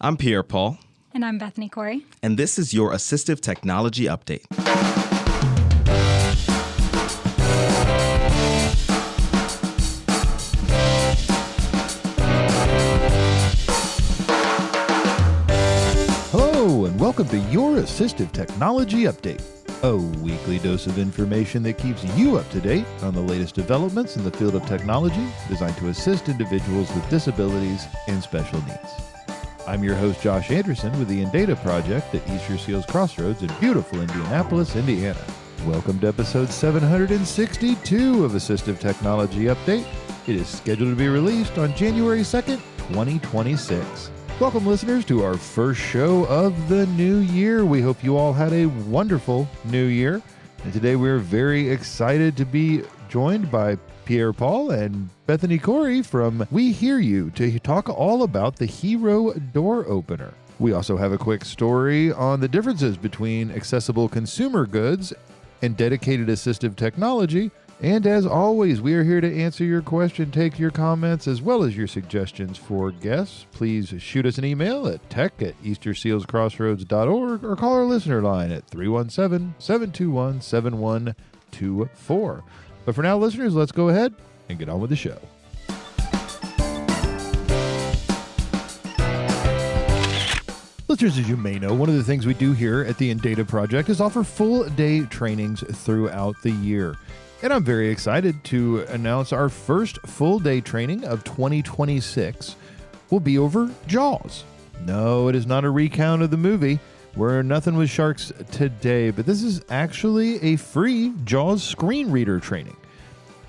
I'm Pierre Paul. And I'm Bethanie Couri. And this is your Assistive Technology Update. Hello, and welcome to your Assistive Technology Update, a weekly dose of information that keeps you up to date on the latest developments in the field of technology designed to assist individuals with disabilities and special needs. I'm your host, Josh Anderson, with the InData Project at Easter Seals Crossroads in beautiful Indianapolis, Indiana. Welcome to episode 762 of Assistive Technology Update. It is scheduled to be released on January 2nd, 2026. Welcome, listeners, to our first show of the new year. We hope you all had a wonderful new year. And today we're very excited to be joined by Pierre Paul and Bethanie Couri from We Hear You to talk all about the Hero Door Opener. We also have a quick story on the differences between accessible consumer goods and dedicated assistive technology. And as always, we are here to answer your question, take your comments, as well as your suggestions for guests. Please shoot us an email at tech@eastersealscrossroads.org or call our listener line at 317-721-7124. But for now, listeners, let's go ahead and get on with the show. Listeners, as you may know, one of the things we do here at the InData Project is offer full-day trainings throughout the year. And I'm very excited to announce our first full-day training of 2026 will be over Jaws. No, it is not a recount of the movie Where Nothing Was Sharks Today, but this is actually a free Jaws screen reader training.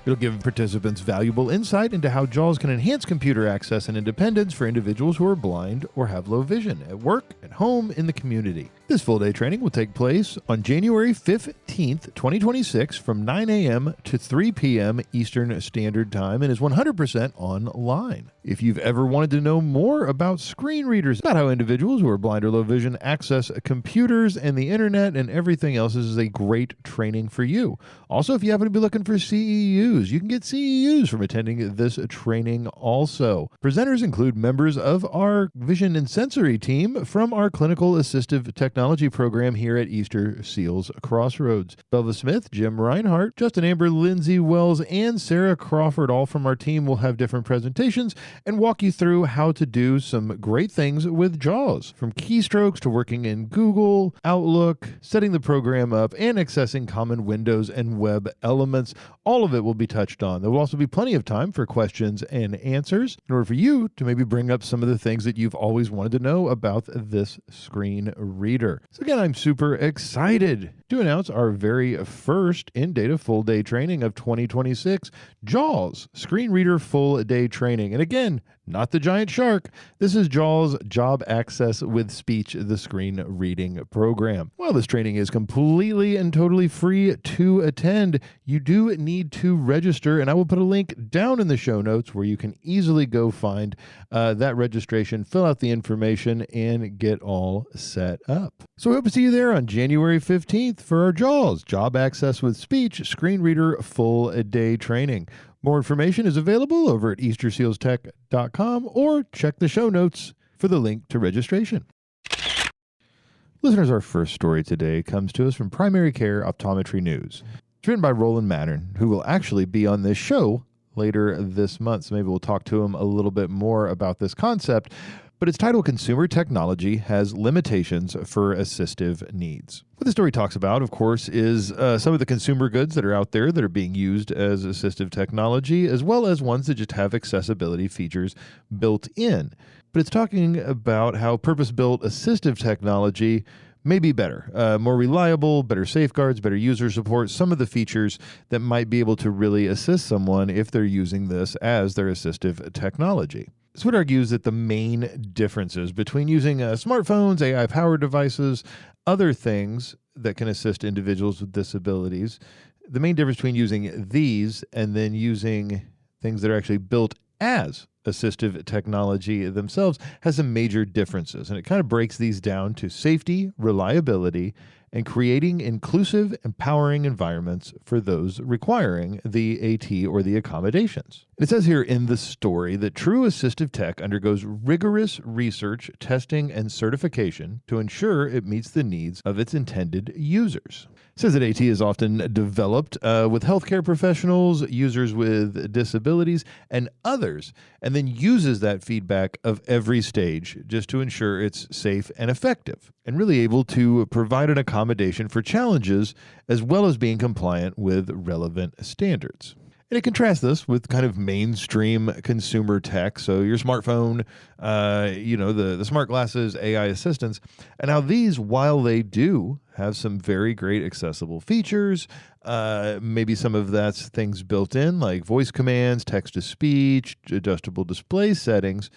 It'll give participants valuable insight into how JAWS can enhance computer access and independence for individuals who are blind or have low vision at work, at home, in the community. This full-day training will take place on January 15th, 2026 from 9 a.m. to 3 p.m. Eastern Standard Time and is 100% online. If you've ever wanted to know more about screen readers, about how individuals who are blind or low vision access computers and the internet and everything else, this is a great training for you. Also, if you happen to be looking for CEUs, you can get CEUs from attending this training also. Presenters include members of our vision and sensory team from our clinical assistive technology program here at Easter Seals Crossroads. Belva Smith, Jim Reinhart, Justin Amber, Lindsay Wells, and Sarah Crawford, all from our team, will have different presentations and walk you through how to do some great things with JAWS, from keystrokes to working in Google, Outlook, setting the program up, and accessing common Windows and web elements. All of it will be touched on. There will also be plenty of time for questions and answers in order for you to maybe bring up some of the things that you've always wanted to know about this screen reader. So again, I'm super excited to announce our very first InData full day training of 2026, JAWS Screen Reader Full Day Training. And again, not the giant shark. This is JAWS Job Access with Speech, the screen reading program. While this training is completely and totally free to attend, you do need to register, and I will put a link down in the show notes where you can easily go find that registration, fill out the information, and get all set up. So we hope to see you there on January 15th for our JAWS Job Access with Speech Screen Reader Full Day Training. More information is available over at eastersealstech.com or check the show notes for the link to registration. Listeners, our first story today comes to us from Primary Care Optometry News. It's written by Roland Mattern, who will actually be on this show later this month, so maybe we'll talk to him a little bit more about this concept. But it's titled Consumer Technology Has Limitations for Assistive Needs. What the story talks about, of course, is some of the consumer goods that are out there that are being used as assistive technology, as well as ones that just have accessibility features built in. But it's talking about how purpose-built assistive technology may be better, more reliable, better safeguards, better user support, some of the features that might be able to really assist someone if they're using this as their assistive technology. This would argue that the main differences between using smartphones, AI-powered devices, other things that can assist individuals with disabilities, the main difference between using these and then using things that are actually built as assistive technology themselves has some major differences, and it kind of breaks these down to safety, reliability, and creating inclusive, empowering environments for those requiring the AT or the accommodations. It says here in the story that true assistive tech undergoes rigorous research, testing, and certification to ensure it meets the needs of its intended users. It says that AT is often developed with healthcare professionals, users with disabilities, and others, and then uses that feedback of every stage just to ensure it's safe and effective, and really able to provide an accommodation for challenges as well as being compliant with relevant standards. And it contrasts this with kind of mainstream consumer tech. So your smartphone, the smart glasses, AI assistants. And now these, while they do have some very great accessible features, maybe some of that's things built in like voice commands, text-to-speech, adjustable display settings,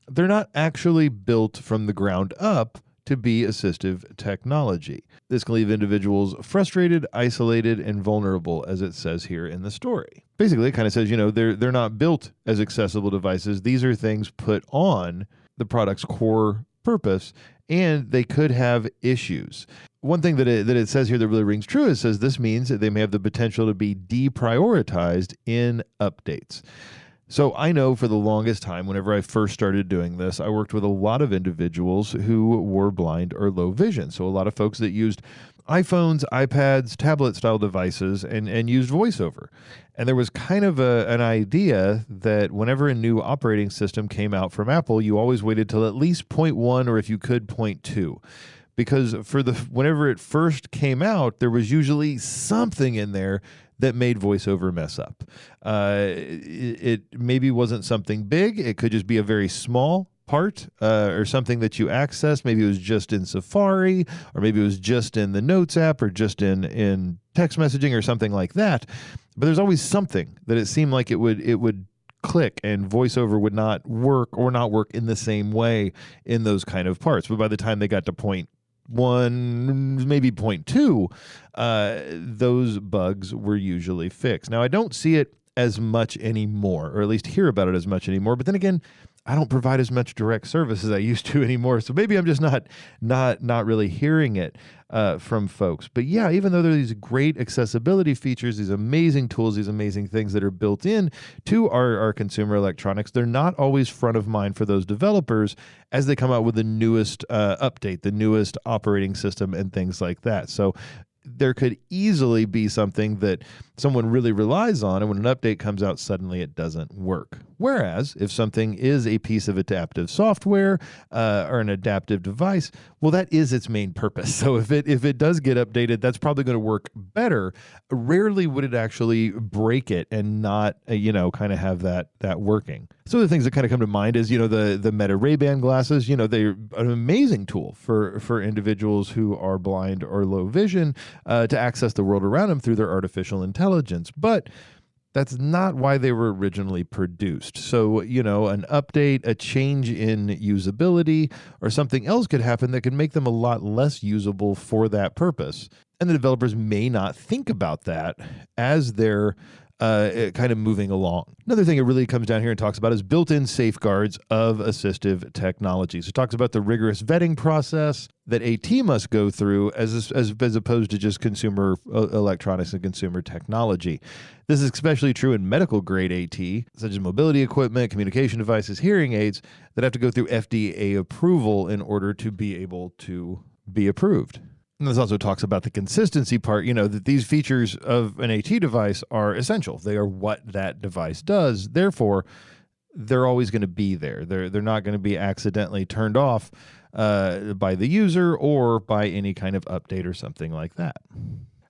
they're not actually built from the ground up to be assistive technology. This can leave individuals frustrated, isolated, and vulnerable, as it says here in the story. Basically, it kind of says, they're not built as accessible devices. These are things put on the product's core purpose, and they could have issues. One thing that it says here that really rings true is it says this means that they may have the potential to be deprioritized in updates. So I know for the longest time, whenever I first started doing this, I worked with a lot of individuals who were blind or low vision. So a lot of folks that used iPhones, iPads, tablet-style devices, and used VoiceOver. And there was kind of an idea that whenever a new operating system came out from Apple, you always waited till at least 0.1 or if you could 0.2. Because whenever it first came out, there was usually something in there that made VoiceOver mess up. It maybe wasn't something big. It could just be a very small part or something that you access. Maybe it was just in Safari, or maybe it was just in the Notes app, or just in text messaging or something like that. But there's always something that it seemed like it would click and VoiceOver would not work in the same way in those kind of parts. But by the time they got to 0.1, maybe 0.2, those bugs were usually fixed. Now, I don't see it as much anymore, or at least hear about it as much anymore. But then again, I don't provide as much direct service as I used to anymore. So maybe I'm just not really hearing it from folks. But yeah, even though there are these great accessibility features, these amazing tools, these amazing things that are built in to our consumer electronics, they're not always front of mind for those developers as they come out with the newest update, the newest operating system, and things like that. So there could easily be something that someone really relies on, and when an update comes out, suddenly it doesn't work. Whereas if something is a piece of adaptive software or an adaptive device, well, that is its main purpose. So if it does get updated, that's probably going to work better. Rarely would it actually break it and not, kind of have that working. So the things that kind of come to mind is, the Meta Ray-Ban glasses, they're an amazing tool for individuals who are blind or low vision to access the world around them through their artificial intelligence. But that's not why they were originally produced. So, an update, a change in usability, or something else could happen that could make them a lot less usable for that purpose. And the developers may not think about that as they're kind of moving along. Another thing it really comes down here and talks about is built-in safeguards of assistive technology. So it talks about the rigorous vetting process that AT must go through as opposed to just consumer electronics and consumer technology. This is especially true in medical-grade AT, such as mobility equipment, communication devices, hearing aids, that have to go through FDA approval in order to be able to be approved. And this also talks about the consistency part, that these features of an AT device are essential. They are what that device does. Therefore, they're always going to be there. They're not going to be accidentally turned off by the user or by any kind of update or something like that.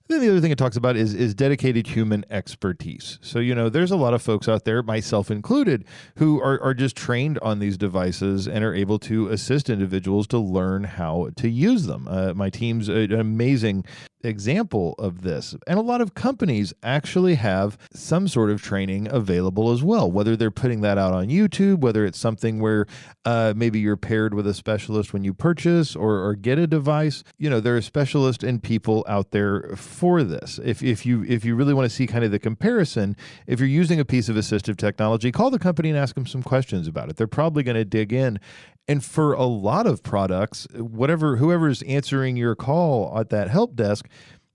Then the other thing it talks about is dedicated human expertise. So, there's a lot of folks out there, myself included, who are just trained on these devices and are able to assist individuals to learn how to use them. My team's an amazing example of this. And a lot of companies actually have some sort of training available as well, whether they're putting that out on YouTube, whether it's something where maybe you're paired with a specialist when you purchase or get a device. There are specialists and people out there for this. If you really want to see kind of the comparison, if you're using a piece of assistive technology, call the company and ask them some questions about it. They're probably going to dig in. And for a lot of products, whoever's answering your call at that help desk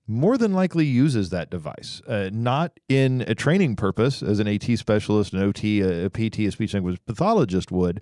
more than likely uses that device, not in a training purpose as an AT specialist, an OT, a PT, a speech language pathologist would,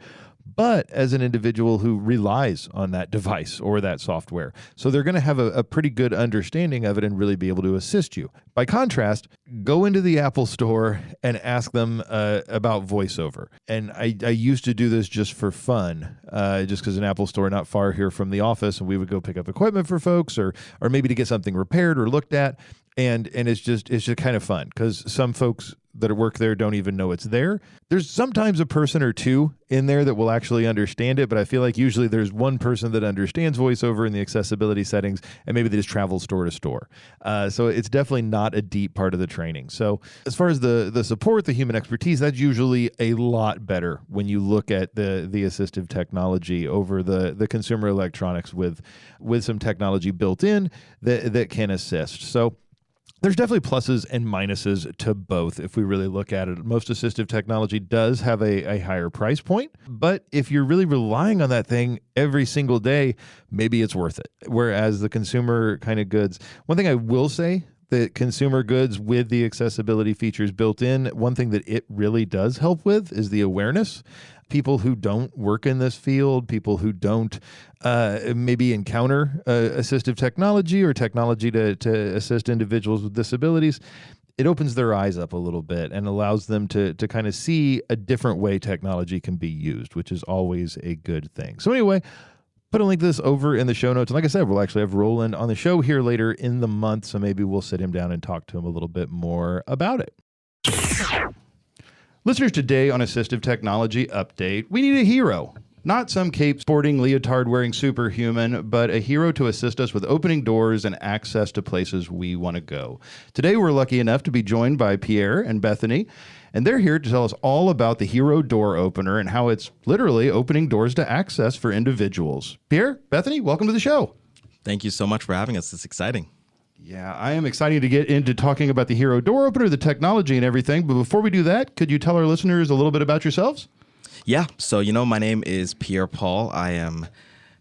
but as an individual who relies on that device or that software. So they're going to have a pretty good understanding of it and really be able to assist you. By contrast, go into the Apple Store and ask them about VoiceOver. And I used to do this just for fun, just because an Apple Store not far here from the office, and we would go pick up equipment for folks or maybe to get something repaired or looked at. And it's just kind of fun because some folks that work there don't even know it's there. There's sometimes a person or two in there that will actually understand it, but I feel like usually there's one person that understands VoiceOver in the accessibility settings, and maybe they just travel store to store. So it's definitely not a deep part of the training. So as far as the support, the human expertise, that's usually a lot better when you look at the assistive technology over the consumer electronics with some technology built in that can assist. So there's definitely pluses and minuses to both if we really look at it. Most assistive technology does have a higher price point, but if you're really relying on that thing every single day, maybe it's worth it. Whereas the consumer kind of goods, one thing I will say, that consumer goods with the accessibility features built in, one thing that it really does help with is the awareness. People who don't work in this field, people who don't maybe encounter assistive technology or technology to assist individuals with disabilities, it opens their eyes up a little bit and allows them to kind of see a different way technology can be used, which is always a good thing. So anyway, put a link to this over in the show notes. And like I said, we'll actually have Roland on the show here later in the month, so maybe we'll sit him down and talk to him a little bit more about it. Listeners, today on Assistive Technology Update, we need a hero. Not some cape-sporting, leotard-wearing superhuman, but a hero to assist us with opening doors and access to places we want to go. Today, we're lucky enough to be joined by Pierre and Bethany, and they're here to tell us all about the Hero Door Opener and how it's literally opening doors to access for individuals. Pierre, Bethany, welcome to the show. Thank you so much for having us. It's exciting. Yeah, I am excited to get into talking about the Hero Door Opener, the technology and everything. But before we do that, could you tell our listeners a little bit about yourselves? Yeah. So, my name is Pierre Paul. I am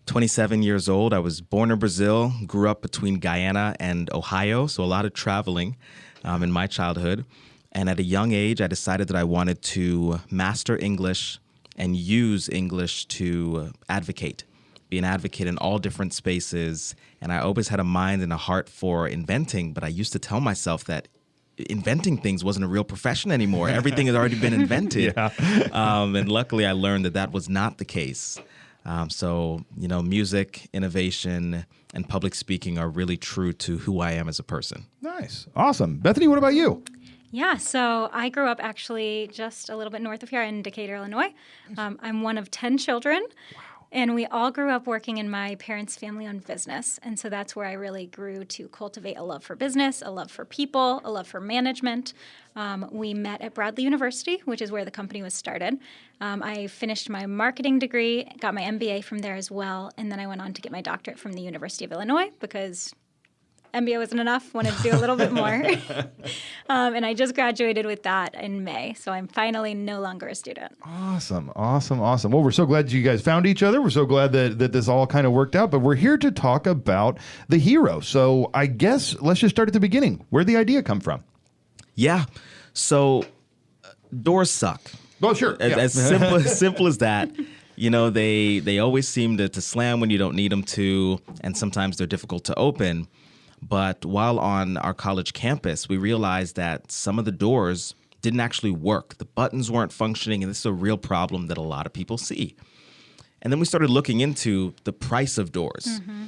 27 years old. I was born in Brazil, grew up between Guyana and Ohio. So a lot of traveling in my childhood. And at a young age, I decided that I wanted to master English and use English to advocate. Be an advocate in all different spaces. And I always had a mind and a heart for inventing, but I used to tell myself that inventing things wasn't a real profession anymore. Everything had already been invented. And luckily I learned that was not the case. So, music, innovation, and public speaking are really true to who I am as a person. Nice. Awesome. Bethany, what about you? Yeah, so I grew up actually just a little bit north of here in Decatur, Illinois. I'm one of 10 children. Wow. And we all grew up working in my parents' family-owned business. And so that's where I really grew to cultivate a love for business, a love for people, a love for management. We met at Bradley University, which is where the company was started. I finished my marketing degree, got my MBA from there as well, and then I went on to get my doctorate from the University of Illinois because MBA wasn't enough, wanted to do a little bit more. And I just graduated with that in May, so I'm finally no longer a student. Awesome. Well, we're so glad you guys found each other. We're so glad that this all kind of worked out, but we're here to talk about the hero. So I guess let's just start at the beginning. Where'd the idea come from? Yeah. So doors suck. Well, sure. As simple as that. They always seem to slam when you don't need them to, and sometimes they're difficult to open. But while on our college campus, we realized that some of the doors didn't actually work. The buttons weren't functioning, and this is a real problem that a lot of people see. And then we started looking into the price of doors. Mm-hmm.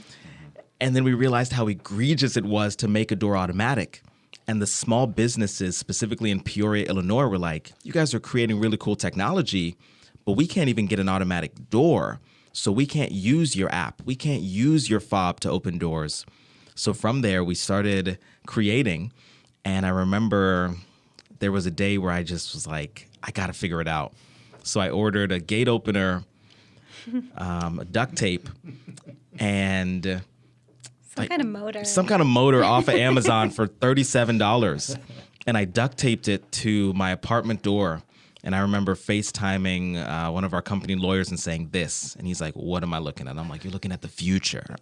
And then we realized how egregious it was to make a door automatic. And the small businesses, specifically in Peoria, Illinois, were like, you guys are creating really cool technology, but we can't even get an automatic door. So we can't use your app. We can't use your fob to open doors. So from there, we started creating. And I remember there was a day where I just was like, I got to figure it out. So I ordered a gate opener, a duct tape, and some kind of motor off of Amazon for $37. And I duct taped it to my apartment door. And I remember FaceTiming one of our company lawyers and saying this. And he's like, what am I looking at? I'm like, you're looking at the future.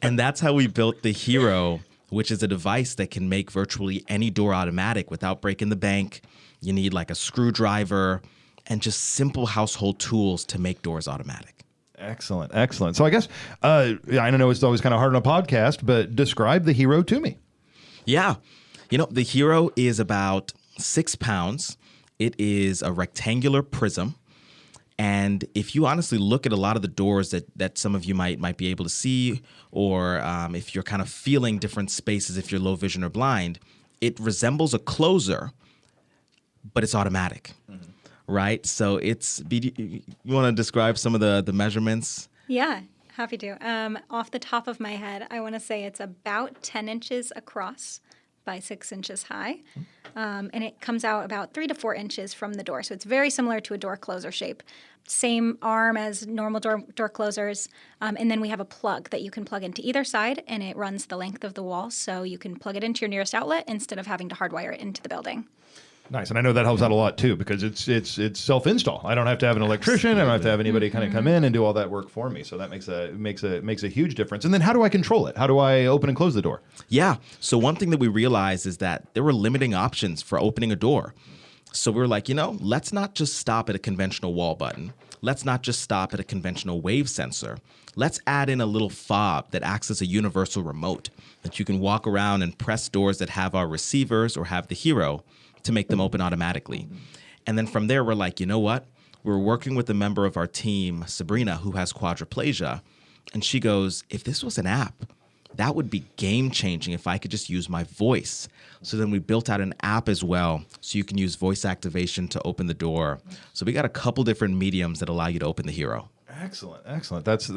And that's how we built the Hero, which is a device that can make virtually any door automatic without breaking the bank. You need like a screwdriver and just simple household tools to make doors automatic. Excellent. Excellent. So I guess, I know it's always kind of hard on a podcast, but describe the Hero to me. Yeah. The Hero is about 6 pounds. It is a rectangular prism. And if you honestly look at a lot of the doors that some of you might be able to see, or if you're kind of feeling different spaces, if you're low vision or blind, it resembles a closer, but it's automatic. Mm-hmm. Right? So you want to describe some of the measurements? Yeah, happy to. Off the top of my head, I want to say it's about 10 inches across by 6 inches high. And it comes out about 3 to 4 inches from the door. So it's very similar to a door closer shape. Same arm as normal door closers. And then we have a plug that you can plug into either side, and it runs the length of the wall. So you can plug it into your nearest outlet instead of having to hardwire it into the building. Nice. And I know that helps out a lot too, because it's self-install. I don't have to have an electrician. I don't have to have anybody kind of come in and do all that work for me. So that makes a huge difference. And then how do I control it? How do I open and close the door? Yeah. So one thing that we realized is that there were limiting options for opening a door. So we were like, let's not just stop at a conventional wall button. Let's not just stop at a conventional wave sensor. Let's add in a little fob that acts as a universal remote that you can walk around and press doors that have our receivers or have the Hero to make them open automatically. And then from there, we're like, you know what? We're working with a member of our team, Sabrina, who has quadriplegia. And she goes, if this was an app, that would be game-changing if I could just use my voice. So then we built out an app as well, so you can use voice activation to open the door. So we got a couple different mediums that allow you to open the Hero. Excellent. That's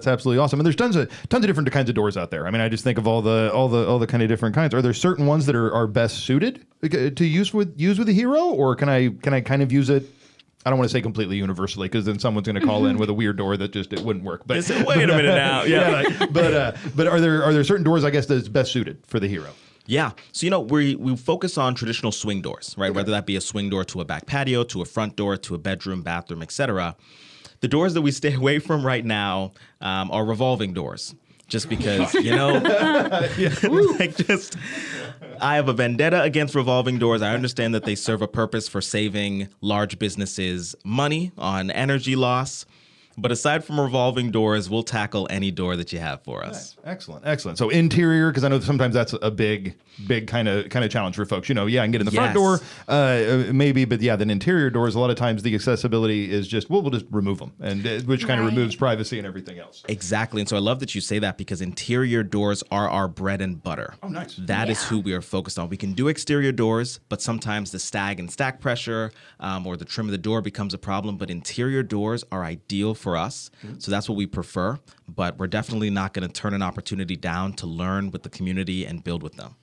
absolutely awesome. And there's tons of different kinds of doors out there. I mean, I just think of all the kind of different kinds. Are there certain ones that are best suited to use with the Hero, or can I kind of use it? I don't want to say completely universally, because then someone's going to call in with a weird door that it wouldn't work. But wait a minute now. Yeah. But are there certain doors, I guess, that's best suited for the Hero? Yeah. So, we focus on traditional swing doors, right? Okay. Whether that be a swing door to a back patio, to a front door, to a bedroom, bathroom, etc. The doors that we stay away from right now are revolving doors, just because, I have a vendetta against revolving doors. I understand that they serve a purpose for saving large businesses money on energy loss. But aside from revolving doors, we'll tackle any door that you have for us. Excellent. So interior, because I know sometimes that's a big kind of challenge for folks. I can get in the front door, maybe, but then interior doors, a lot of times the accessibility is just, we'll just remove them, and which kind of removes privacy and everything else. Exactly. And so I love that you say that, because interior doors are our bread and butter. Oh, nice. That is who we are focused on. We can do exterior doors, but sometimes the stag and stack pressure or the trim of the door becomes a problem. But interior doors are ideal for us. Mm-hmm. So that's what we prefer. But we're definitely not going to turn an opportunity down to learn with the community and build with them.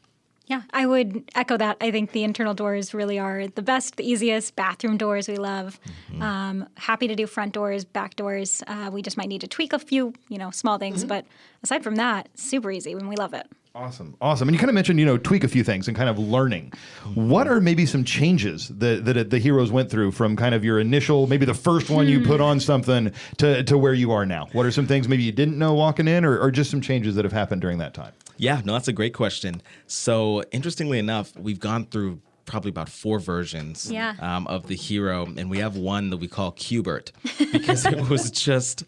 Yeah, I would echo that. I think the internal doors really are the best, the easiest. Bathroom doors we love. Mm-hmm. Happy to do front doors, back doors. We just might need to tweak a few, small things. Mm-hmm. But aside from that, super easy, and we love it. Awesome. And you kind of mentioned, tweak a few things and kind of learning. What are maybe some changes that the Heroes went through from kind of your initial, maybe the first one you put on something to where you are now? What are some things maybe you didn't know walking in, or just some changes that have happened during that time? Yeah, no, that's a great question. So interestingly enough, we've gone through probably about 4 versions of the Hero, and we have one that we call Cubert, because it was just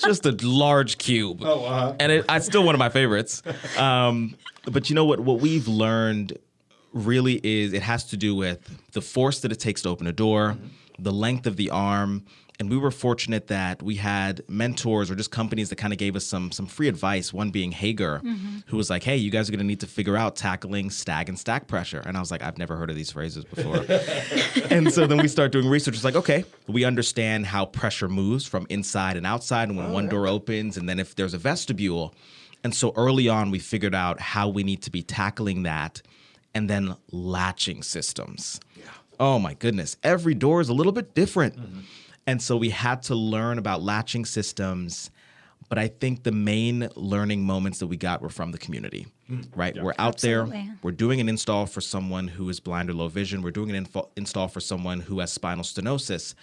a large cube. And it's still one of my favorites. But what we've learned really is it has to do with the force that it takes to open a door, the length of the arm. And we were fortunate that we had mentors or just companies that kind of gave us some free advice, one being Hager, who was like, hey, you guys are going to need to figure out tackling stag and stack pressure. And I was like, I've never heard of these phrases before. And so then we start doing research. It's like, okay, we understand how pressure moves from inside and outside, and when one door opens, and then if there's a vestibule. And so early on, we figured out how we need to be tackling that, and then latching systems. Yeah. Oh my goodness. Every door is a little bit different. And so we had to learn about latching systems. But I think the main learning moments that we got were from the community, right? Yeah. We're out there, we're doing an install for someone who is blind or low vision. We're doing an install for someone who has spinal stenosis.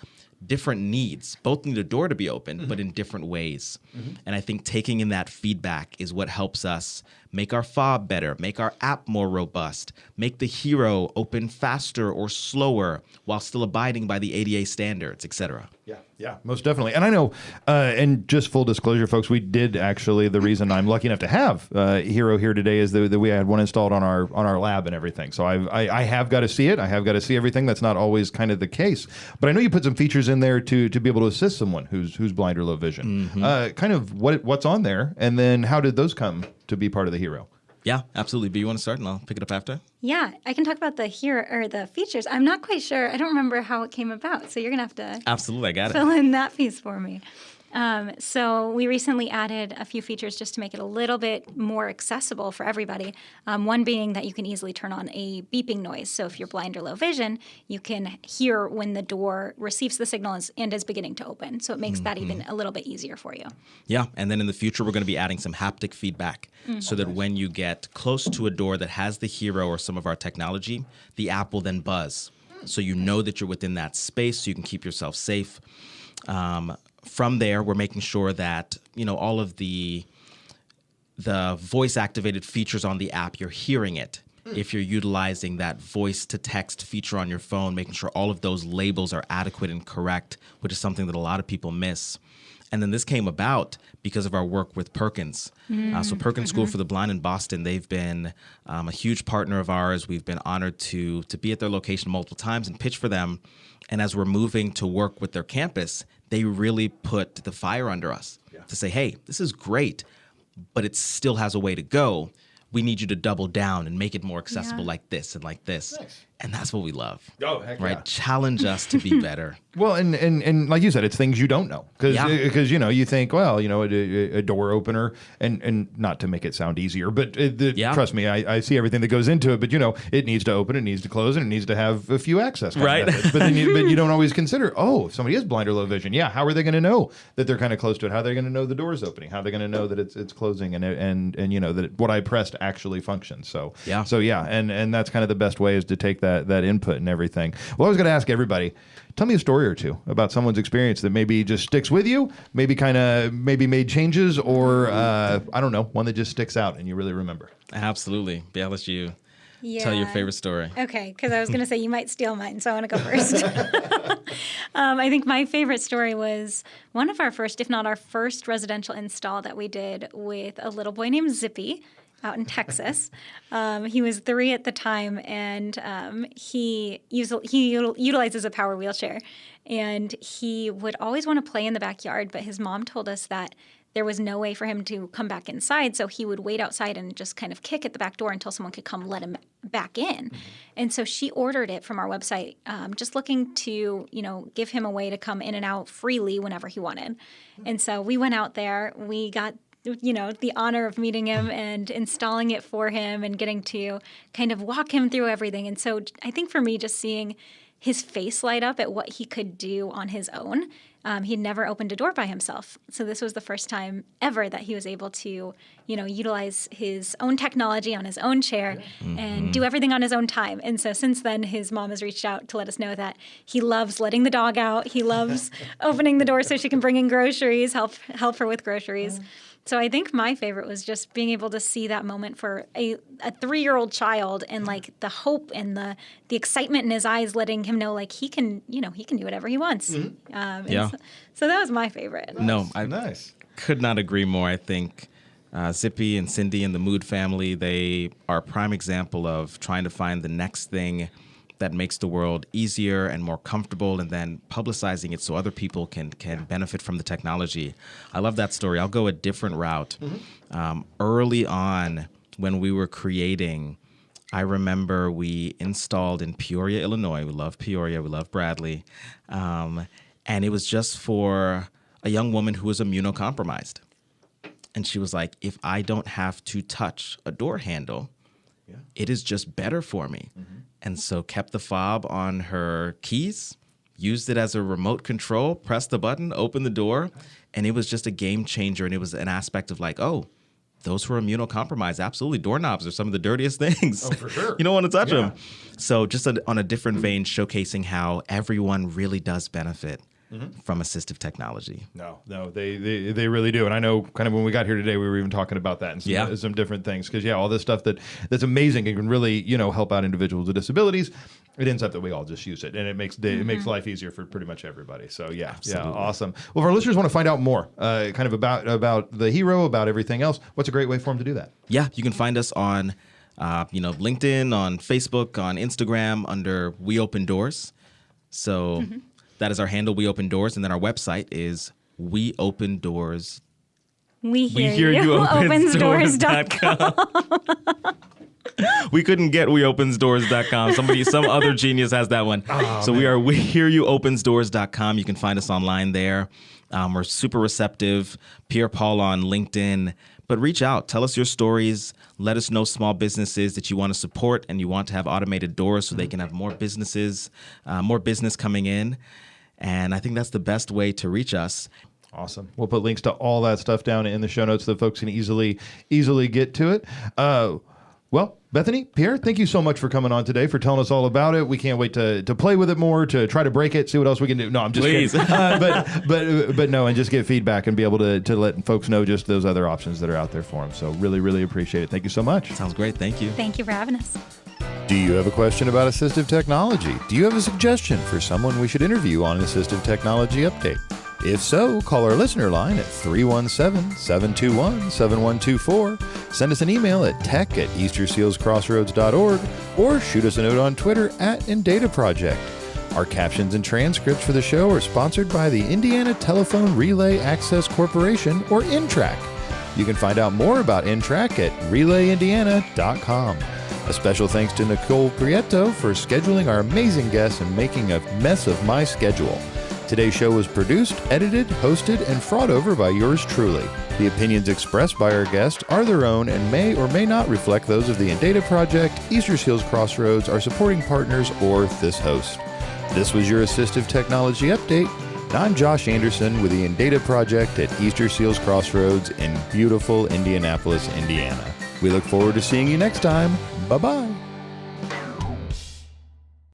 Different needs. Both need a door to be open, but in different ways. And I think taking in that feedback is what helps us make our fob better, make our app more robust, make the hero open faster or slower while still abiding by the ADA standards, et cetera. Yeah, most definitely. And I know, and just full disclosure, folks, we did actually, the reason I'm lucky enough to have Hero here today is that we had one installed on our lab and everything. So I have got to see it. I have got to see everything. That's not always kind of the case. But I know you put some features in there to be able to assist someone who's blind or low vision. Kind of what's on there, and then how did those come to be part of the Hero? Yeah, absolutely. B, you want to start and I'll pick it up after? Yeah, I can talk about the features. I'm not quite sure. I don't remember how it came about. So you're going to have to absolutely, I got fill in that piece for me. So we recently added a few features just to make it a little bit more accessible for everybody. One being that you can easily turn on a beeping noise. So if you're blind or low vision, you can hear when the door receives the signal and is beginning to open. So it makes that even a little bit easier for you. Yeah, and then in the future, we're going to be adding some haptic feedback so that when you get close to a door that has the Hero or some of our technology, the app will then buzz. So you know that you're within that space so you can keep yourself safe. From there, we're making sure that, all of the voice-activated features on the app, you're hearing it. If you're utilizing that voice-to-text feature on your phone, making sure all of those labels are adequate and correct, which is something that a lot of people miss. And then this came about because of our work with Perkins. So Perkins School for the Blind in Boston, they've been a huge partner of ours. We've been honored to be at their location multiple times and pitch for them. And as we're moving to work with their campus, they really put the fire under us to say, hey, this is great, but it still has a way to go. We need you to double down and make it more accessible like this and like this. Nice. And that's what we love. Oh, heck right? Yeah. Challenge us to be better. Well, and like you said, it's things you don't know. Because, you think, well, a door opener, and not to make it sound easier, but trust me, I see everything that goes into it. But, it needs to open, it needs to close, and it needs to have a few access methods. But then you don't always consider, if somebody is blind or low vision, how are they going to know that they're kind of close to it? How are they going to know the door's opening? How are they going to know that it's closing and that what I pressed actually functions? So and that's kind of the best way is to take that input and everything. Well, I was going to ask everybody, tell me a story or two about someone's experience that maybe just sticks with you, maybe made changes, or I don't know, one that just sticks out and you really remember. Absolutely. Yeah, I'll let you tell your favorite story. Okay, because I was going to say you might steal mine, so I want to go first. I think my favorite story was one of our first, if not our first, residential install that we did with a little boy named Zippy out in Texas. He was 3 at the time, and he utilizes a power wheelchair. And he would always want to play in the backyard, but his mom told us that there was no way for him to come back inside, so he would wait outside and just kind of kick at the back door until someone could come let him back in. And so she ordered it from our website, just looking to, give him a way to come in and out freely whenever he wanted. And so we went out there. We got the honor of meeting him and installing it for him and getting to kind of walk him through everything. And so I think for me, just seeing his face light up at what he could do on his own. He'd never opened a door by himself. So this was the first time ever that he was able to, utilize his own technology on his own chair and do everything on his own time. And so since then, his mom has reached out to let us know that he loves letting the dog out. He loves opening the door so she can bring in groceries, help her with groceries. So I think my favorite was just being able to see that moment for a 3-year-old child and like the hope and the excitement in his eyes, letting him know like he can do whatever he wants. So that was my favorite. Nice. Could not agree more. I think Zippy and Cindy and the Mood family, they are a prime example of trying to find the next thing that makes the world easier and more comfortable, and then publicizing it so other people can benefit from the technology. I love that story. I'll go a different route. Early on, when we were creating, I remember we installed in Peoria, Illinois. We love Peoria. We love Bradley. And it was just for a young woman who was immunocompromised. And she was like, if I don't have to touch a door handle, it is just better for me. And so kept the fob on her keys, used it as a remote control, pressed the button, opened the door, and it was just a game changer. And it was an aspect of like, oh, those who are immunocompromised, absolutely, doorknobs are some of the dirtiest things. Oh, for sure. You don't want to touch them. So just on a different vein, showcasing how everyone really does benefit from assistive technology. No, they really do. And I know kind of when we got here today, we were even talking about that and some different things. Because, all this stuff that's amazing and can really, help out individuals with disabilities. It ends up that we all just use it. And it makes life easier for pretty much everybody. So, Absolutely. Awesome. Well, if our listeners want to find out more kind of about the hero, about everything else, what's a great way for them to do that? Yeah, you can find us on LinkedIn, on Facebook, on Instagram under We Open Doors. So that is our handle, We Open Doors. And then our website is We Open Doors. We hear you. Opensdoors.com. We couldn't get weopensdoors.com. Some other genius has that one. We are wehearyouopensdoors.com. You can find us online there. We're super receptive. Pierre Paul on LinkedIn. But reach out. Tell us your stories. Let us know small businesses that you want to support and you want to have automated doors so they can have more business coming in. And I think that's the best way to reach us. Awesome. We'll put links to all that stuff down in the show notes so that folks can easily get to it. Well, Bethanie, Pierre, thank you so much for coming on today, for telling us all about it. We can't wait to play with it more, to try to break it, see what else we can do. No, I'm just kidding. But no, and just get feedback and be able to let folks know just those other options that are out there for them. So really, really appreciate it. Thank you so much. Sounds great. Thank you. Thank you for having us. Do you have a question about assistive technology? Do you have a suggestion for someone we should interview on an assistive technology update? If so, call our listener line at 317-721-7124, send us an email at tech@eastersealscrossroads.org, or shoot us a note on Twitter @InDataProject. Our captions and transcripts for the show are sponsored by the Indiana Telephone Relay Access Corporation, or INTRAC. You can find out more about INTRAC at relayindiana.com. A special thanks to Nicole Prieto for scheduling our amazing guests and making a mess of my schedule. Today's show was produced, edited, hosted, and fraud over by yours truly. The opinions expressed by our guests are their own and may or may not reflect those of the InData Project, Easter Seals Crossroads, our supporting partners, or this host. This was your Assistive Technology Update. I'm Josh Anderson with the InData Project at Easter Seals Crossroads in beautiful Indianapolis, Indiana. We look forward to seeing you next time. Bye-bye.